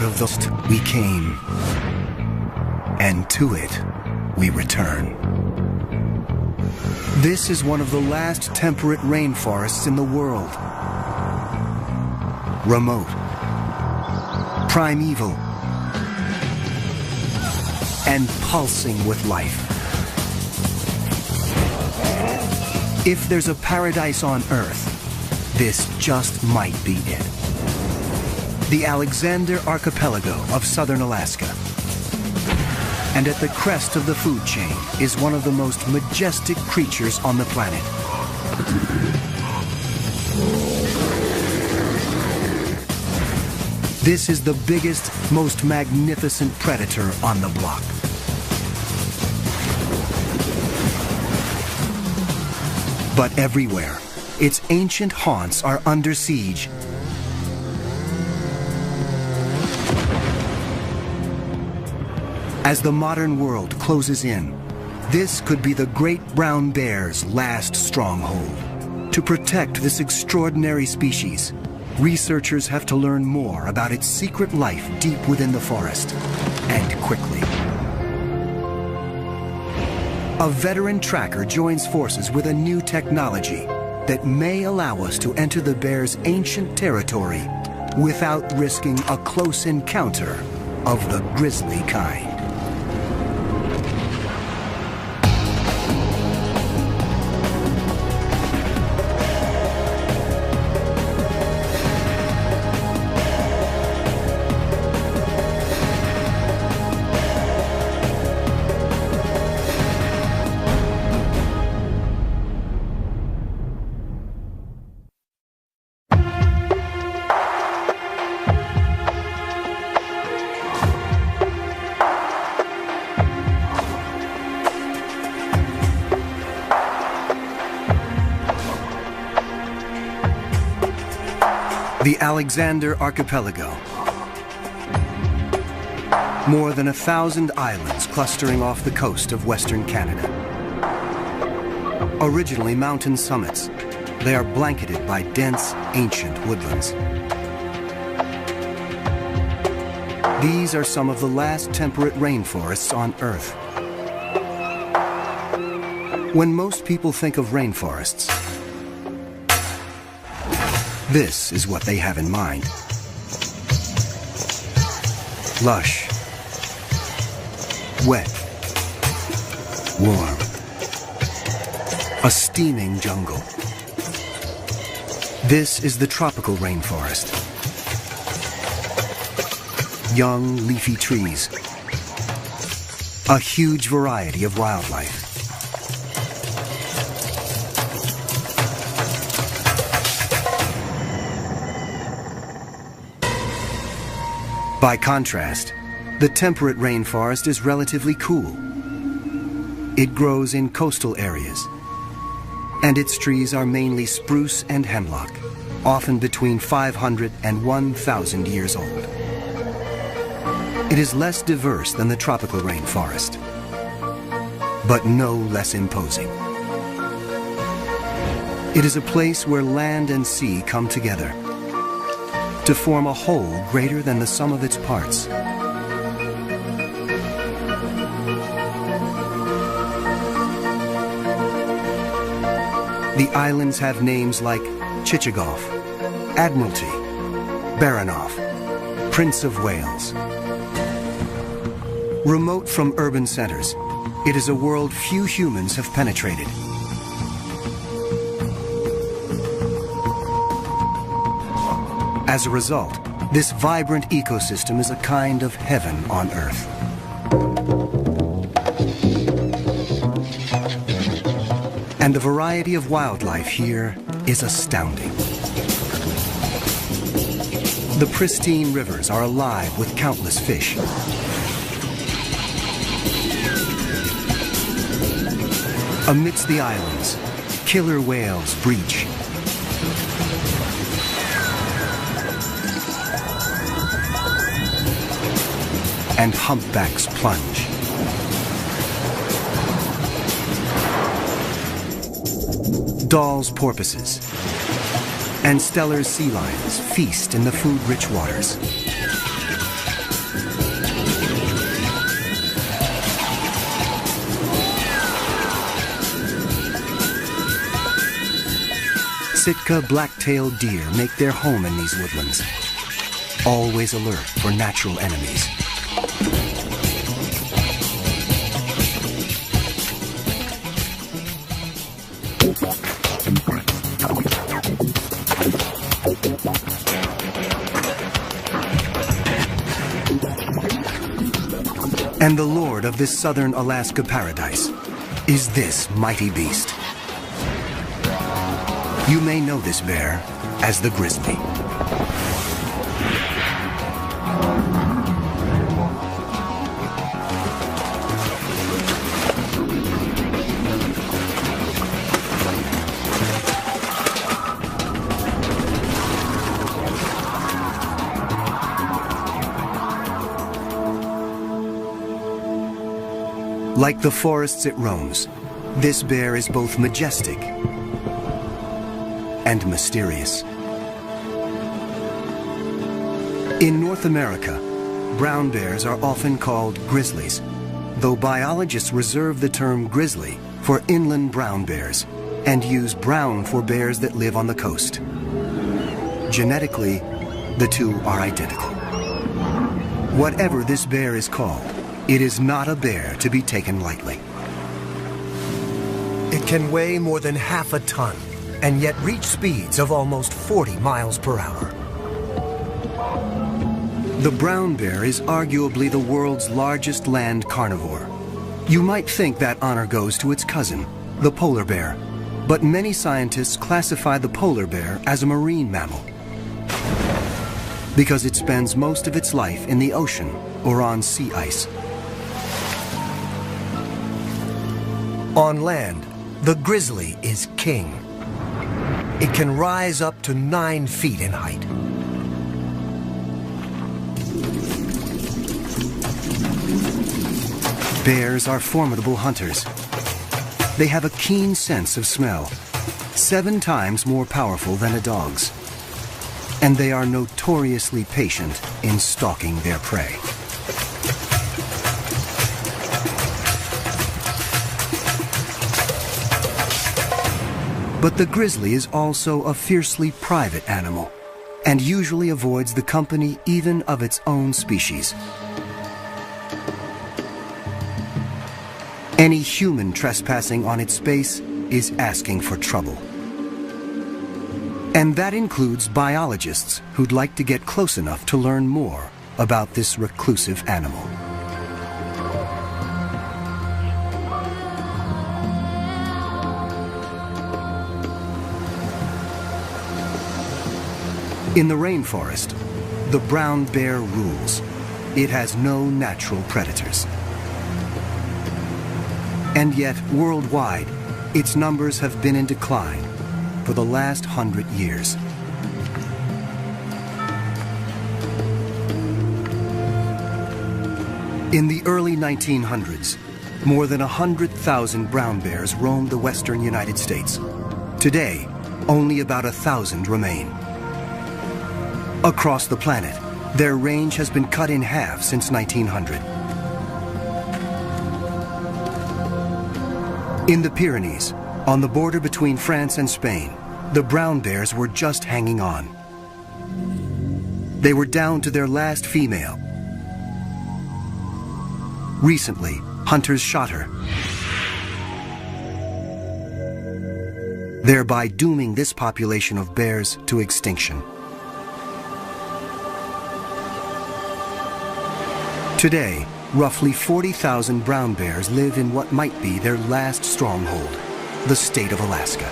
of the we came, and to it we return. This is one of the last temperate rainforests in the world. Remote, primeval, and pulsing with life. If there's a paradise on Earth, this just might be it. The Alexander Archipelago of southern Alaska. And at the crest of the food chain is one of the most majestic creatures on the planet. This is the biggest, most magnificent predator on the block. But everywhere, its ancient haunts are under siege. As the modern world closes in, this could be the great brown bear's last stronghold. To protect this extraordinary species, researchers have to learn more about its secret life deep within the forest, and quickly. A veteran tracker joins forces with a new technology that may allow us to enter the bear's ancient territory without risking a close encounter of the grisly kind. The Alexander Archipelago. More than 1,000 islands clustering off the coast of Western Canada. Originally mountain summits, they are blanketed by dense, ancient woodlands. These are some of the last temperate rainforests on Earth. When most people think of rainforests, this is what they have in mind. Lush, wet, warm, a steaming jungle. This is the tropical rainforest. Young, leafy trees, a huge variety of wildlife. By contrast, the temperate rainforest is relatively cool. It grows in coastal areas, and its trees are mainly spruce and hemlock, often between 500 and 1,000 years old. It is less diverse than the tropical rainforest, but no less imposing. It is a place where land and sea come together to form a whole greater than the sum of its parts. The islands have names like Chichagof, Admiralty, Baranof, Prince of Wales. Remote from urban centers, it is a world few humans have penetrated. As a result, this vibrant ecosystem is a kind of heaven on Earth. And the variety of wildlife here is astounding. The pristine rivers are alive with countless fish. Amidst the islands, killer whales breach. And humpbacks plunge. Dall's porpoises and Steller's sea lions feast in the food-rich waters. Sitka black-tailed deer make their home in these woodlands, always alert for natural enemies. And the lord of this southern Alaska paradise is this mighty beast. You may know this bear as the grizzly. Like the forests it roams, this bear is both majestic and mysterious. In North America, brown bears are often called grizzlies, though biologists reserve the term grizzly for inland brown bears and use brown for bears that live on the coast. Genetically, the two are identical. Whatever this bear is called, it is not a bear to be taken lightly. It can weigh more than half a ton and yet reach speeds of almost 40 miles per hour. The brown bear is arguably the world's largest land carnivore. You might think that honor goes to its cousin, the polar bear, but many scientists classify the polar bear as a marine mammal because it spends most of its life in the ocean or on sea ice. On land, the grizzly is king. It can rise up to 9 feet in height. Bears are formidable hunters. They have a keen sense of smell, 7 times more powerful than a dog's. And they are notoriously patient in stalking their prey. But the grizzly is also a fiercely private animal and usually avoids the company even of its own species. Any human trespassing on its space is asking for trouble. And that includes biologists who'd like to get close enough to learn more about this reclusive animal. In the rainforest, the brown bear rules. It has no natural predators. And yet, worldwide, its numbers have been in decline for the last 100 years. In the early 1900s, more than 100,000 brown bears roamed the western United States. Today, only about 1,000 remain. Across the planet, their range has been cut in half since 1900. In the Pyrenees, on the border between France and Spain, the brown bears were just hanging on. They were down to their last female. Recently, hunters shot her, thereby dooming this population of bears to extinction. Today, roughly 40,000 brown bears live in what might be their last stronghold, the state of Alaska.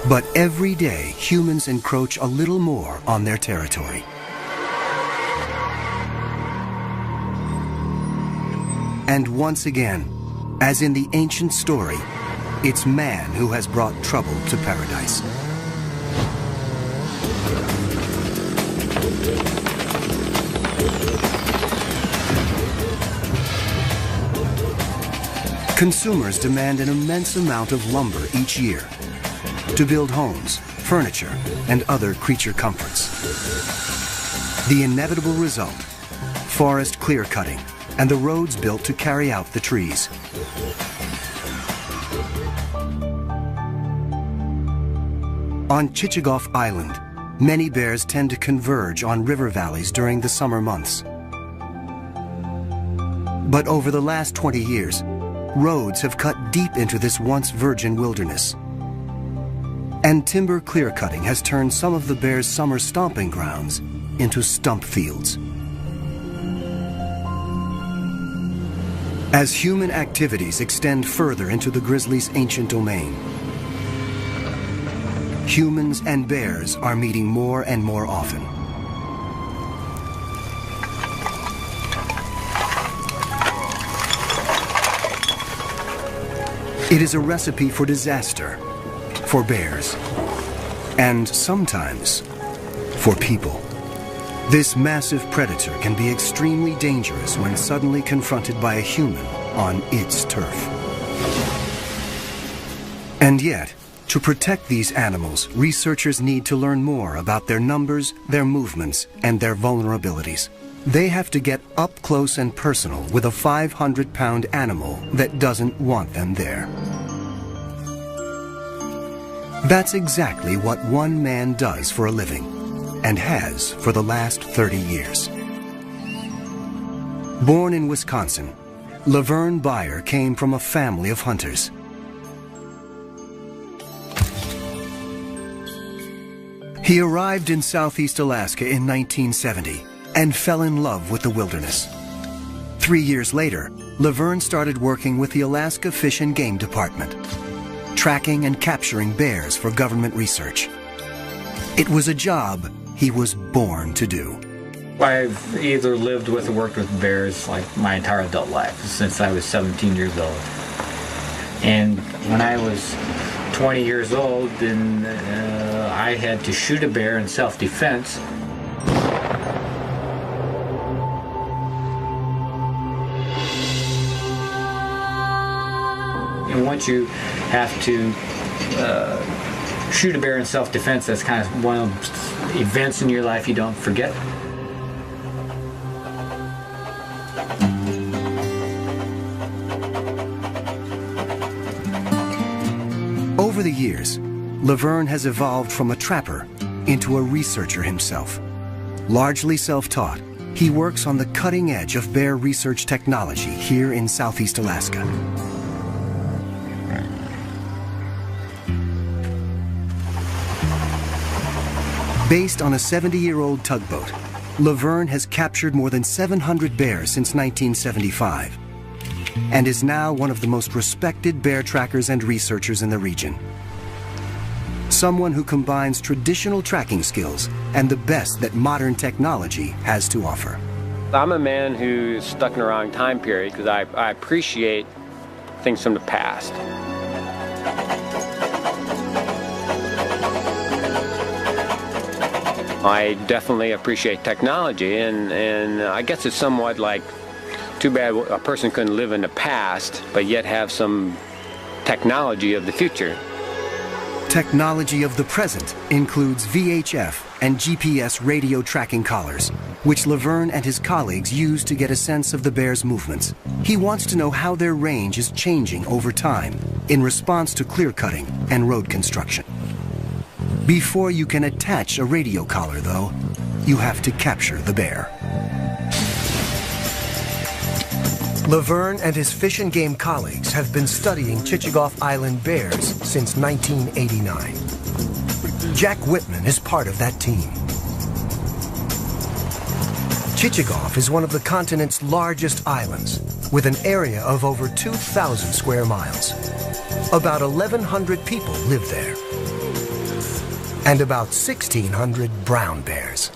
But every day, humans encroach a little more on their territory. And once again, as in the ancient story, it's man who has brought trouble to paradise. Consumers demand an immense amount of lumber each year to build homes, furniture, and other creature comforts. The inevitable result, forest clear-cutting and the roads built to carry out the trees. On Chichagof Island, many bears tend to converge on river valleys during the summer months. But over the last 20 years, roads have cut deep into this once virgin wilderness. And timber clear-cutting has turned some of the bears' summer stomping grounds into stump fields. As human activities extend further into the grizzly's ancient domain, humans and bears are meeting more and more often. It is a recipe for disaster, for bears, and sometimes for people. This massive predator can be extremely dangerous when suddenly confronted by a human on its turf. And yet, to protect these animals, researchers need to learn more about their numbers, their movements, and their vulnerabilities. They have to get up close and personal with a 500-pound animal that doesn't want them there. That's exactly what one man does for a living, and has for the last 30 years. Born in Wisconsin, Laverne Beyer came from a family of hunters. He arrived in Southeast Alaska in 1970 and fell in love with the wilderness. 3 years later, Laverne started working with the Alaska Fish and Game Department, tracking and capturing bears for government research. It was a job he was born to do. I've either lived with or worked with bears like my entire adult life, since I was 17 years old. And when I was 20 years old, then I had to shoot a bear in self-defense. And once you have to shoot a bear in self-defense, that's kind of one of those events in your life you don't forget. Over the years, Laverne has evolved from a trapper into a researcher himself. Largely self-taught, he works on the cutting edge of bear research technology here in Southeast Alaska. Based on a 70-year-old tugboat, Laverne has captured more than 700 bears since 1975 and is now one of the most respected bear trackers and researchers in the region. Someone who combines traditional tracking skills and the best that modern technology has to offer. I'm a man who's stuck in the wrong time period because I appreciate things from the past. I definitely appreciate technology, and I guess it's somewhat like, too bad a person couldn't live in the past, but yet have some technology of the future. Technology of the present includes VHF and GPS radio tracking collars, which Laverne and his colleagues use to get a sense of the bear's movements. He wants to know how their range is changing over time in response to clear cutting and road construction. Before you can attach a radio collar, though, you have to capture the bear. Laverne and his Fish and Game colleagues have been studying Chichagof Island bears since 1989. Jack Whitman is part of that team. Chichagof is one of the continent's largest islands, with an area of over 2,000 square miles. About 1,100 people live there, and about 1,600 brown bears.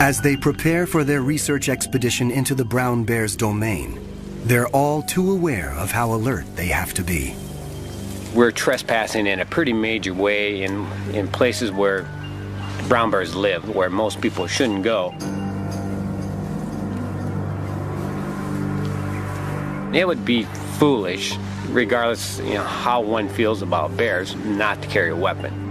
As they prepare for their research expedition into the brown bear's domain, they're all too aware of how alert they have to be. We're trespassing in a pretty major way in places where brown bears live, where most people shouldn't go. It would be foolish, regardless how one feels about bears, not to carry a weapon.